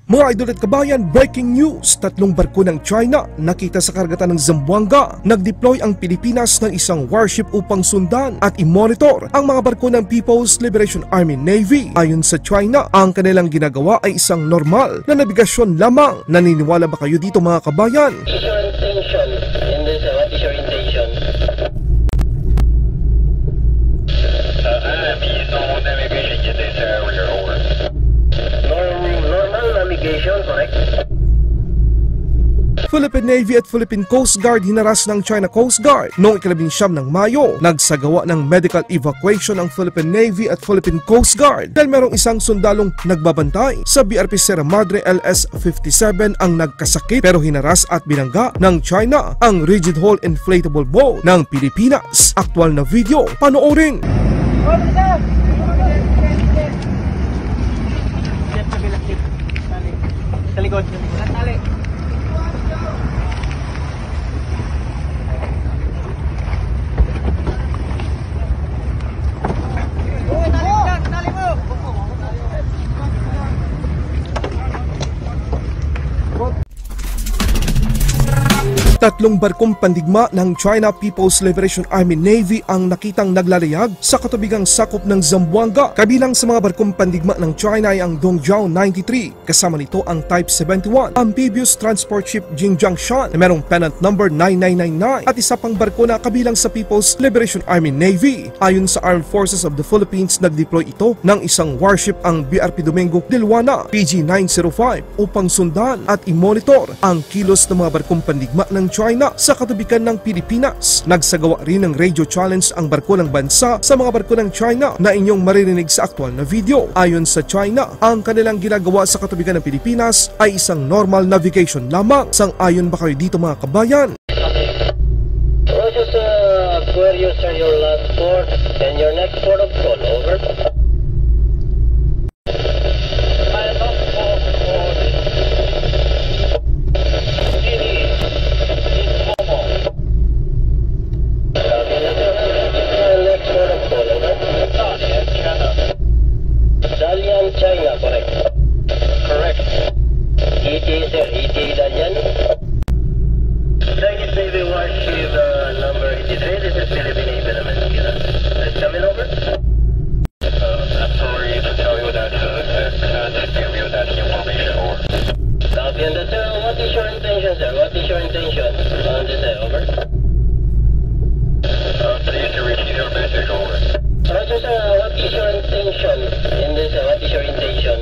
Mga idol at kabayan, breaking news! 3 barko ng China nakita sa karagatan ng Zamboanga. Nag-deploy ang Pilipinas ng isang warship upang sundan at i-monitor ang mga barko ng People's Liberation Army Navy. Ayon sa China, ang kanilang ginagawa ay isang normal na nabigasyon lamang. Naniniwala ba kayo dito mga kabayan? What is your intention in this? What is your intention? Normal navigation in this area, over. Normal navigation, correct? Philippine Navy at Philippine Coast Guard hinaras ng China Coast Guard noong 19 ng Mayo. Nagsagawa ng medical evacuation ang Philippine Navy at Philippine Coast Guard dahil merong isang sundalong nagbabantay sa BRP Sierra Madre LS-57 ang nagkasakit, pero hinaras at binangga ng China ang rigid hull inflatable boat ng Pilipinas. Aktual na video, panoorin! Sa likod. Tali. Tali mo. 3 barkong pandigma ng China People's Liberation Army Navy ang nakitang naglalayag sa katubigang sakop ng Zamboanga. Kabilang sa mga barkong pandigma ng China ay ang Dongjiao 93. Kasama nito ang Type 71, amphibious transport ship Jingjiangshan na merong pennant number 9999 at isa pang barko na kabilang sa People's Liberation Army Navy. Ayon sa Armed Forces of the Philippines, nag-deploy ito ng isang warship ang BRP Domingo Dilwana PG-905 upang sundan at i-monitor ang kilos ng mga barkong pandigma ng China sa katubigan ng Pilipinas. Nagsagawa rin ng radio challenge ang barko ng bansa sa mga barko ng China na inyong maririnig sa aktual na video. Ayon sa China, ang kanilang ginagawa sa katubigan ng Pilipinas ay isang normal navigation lamang. Sang-ayon ba kayo dito mga kabayan? Roger, Aquarius, sir, your last port and your next port of call, over. China, correct? Correct. ET, sir. ET Dalian. Chinese Navy warship number 83. This is Philippine Navy naman. Is coming over? I'm sorry to tell you that can't give you that information, over. Copy on that, sir. What is your intention, sir? What is your intention on this, over? Please repeat your message, over. Roger, sir. What is your intention in this? What is your intention?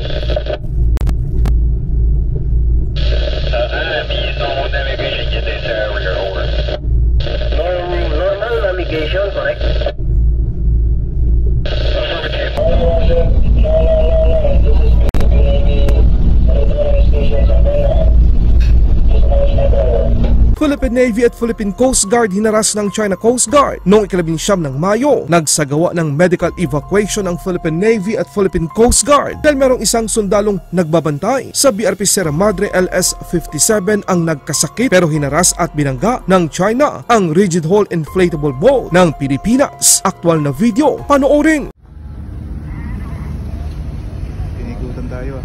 Normal navigation in this area, over. Normal navigation, correct? Philippine Navy at Philippine Coast Guard hinaras ng China Coast Guard noong 19 ng Mayo. Nagsagawa ng medical evacuation ang Philippine Navy at Philippine Coast Guard dahil merong isang sundalong nagbabantay sa BRP Sierra Madre LS-57 ang nagkasakit, pero hinaras at binangga ng China ang rigid hull inflatable boat ng Pilipinas. Aktual na video, panoorin! Pinigutan tayo.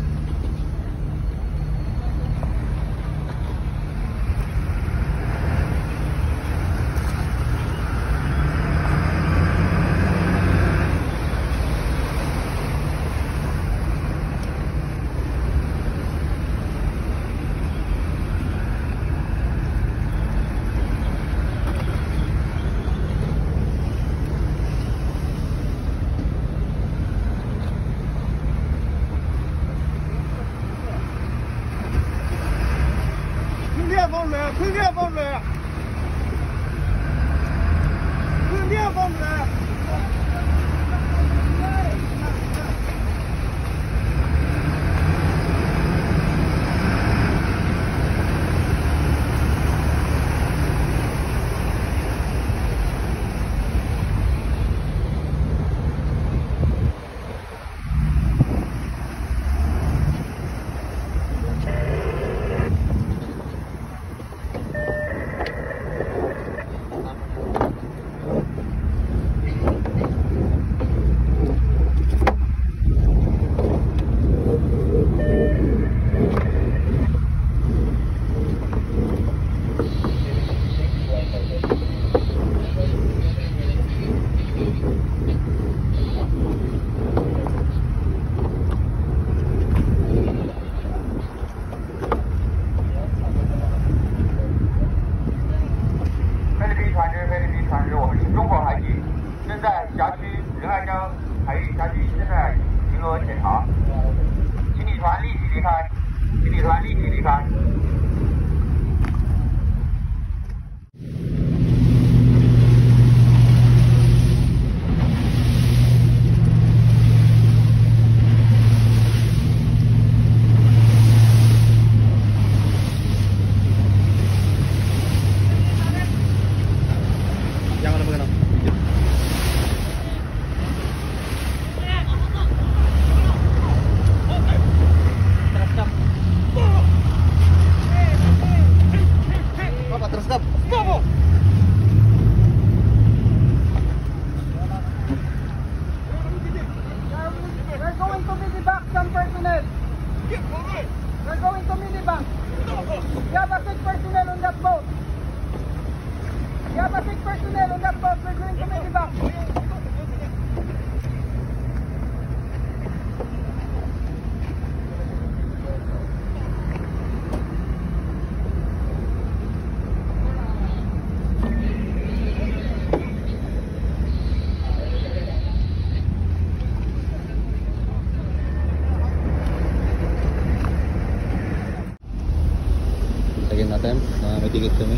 Yang ano magano? Patras stop. We're going to Minibank, some personnel. We're going to Minibank. You have a sick personnel on that boat. You have a sick personnel on that boat. We're going to Minibank. Lagyan natin na may ticket kami.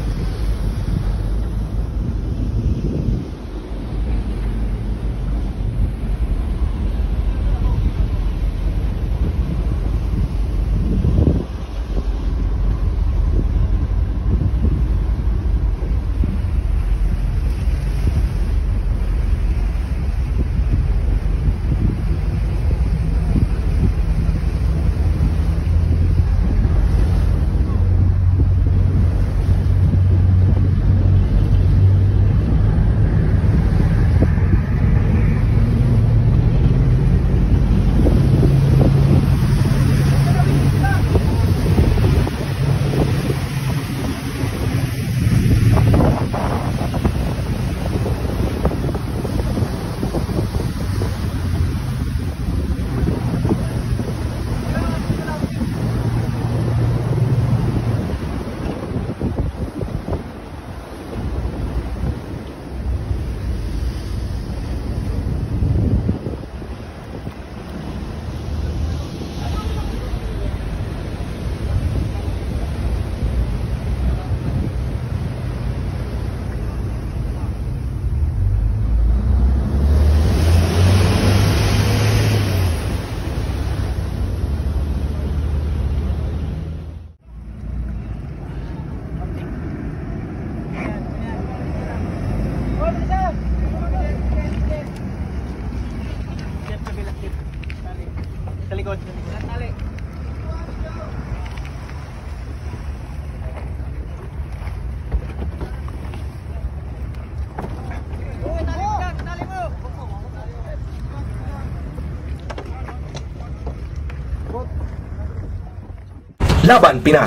Sa likod. Tali. Tali mo. Laban Pinas.